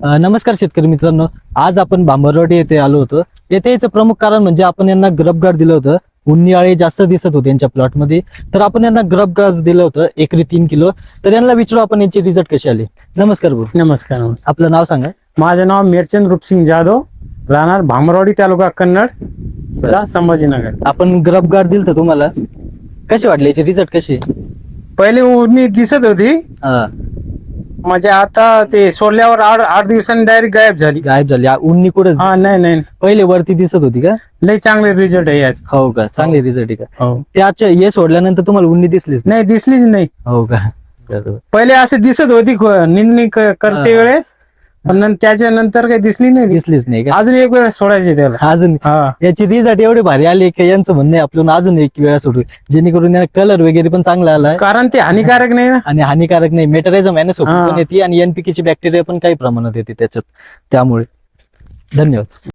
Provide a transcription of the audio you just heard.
नमस्कार शेतकरी मित्रांनो, आज आपण भांबरवाडी येथे आलो होतो. येथे याचं प्रमुख कारण म्हणजे आपण यांना ग्रब गार्ड दिलं होतं. उन्हाळे जास्त दिसत होते यांच्या प्लॉटमध्ये, तर आपण यांना ग्रब गार्ड दिलं होतं एकरी 3 किलो. तर यांना विचारू आपण यांचे रिझल्ट कसे आले. नमस्कार भाऊ, नमस्कार. आपलं नाव सांगा. माझं नाव मिरचंद रूपसिंग जाधव, राहणार भांबरवाडी, तालुका कन्नड, जिल्हा संभाजीनगर. आपण ग्रब गार्ड दिलं होतं तुम्हाला, कसे वाटले याचे रिझल्ट कसे? पहिले उन्ही दिसत होती, हा, म्हणजे आता ते सोडल्यावर आठ दिवसांनी डायरेक्ट गायब झाली. गायब झाली. उन्नी कुठं हा, नाही, पहिले वरती दिसत होती का? लय चांगले रिझल्ट आहे याच. हो का, चांगले रिझल्ट आहे का? हो, त्याच्या हे सोडल्यानंतर तुम्हाला उन्नी दिसलीच नाही? नाही दिसलीच नाही. हो का, बरोबर. पहिले असे दिसत होती निंदणी करते हा. वेळेस, पण त्याच्या नंतर काही दिसली नाही. दिसलीच नाही का? अजून एक वेळ सोडायचे त्याला. अजून हा, याची रिझल्ट एवढे भारी आले की यांचं म्हणणं आहे आपल्याला अजून एक वेळा सोडू, जेणेकरून कलर वगैरे पण चांगला आलाय कारण ते हानिकारक नाही ना. आणि हानिकारक नाही. मेटरायझम हा. पण येते आणि एनपीके ची बॅक्टेरिया पण काही प्रमाणात येते त्याच्यात. त्यामुळे धन्यवाद.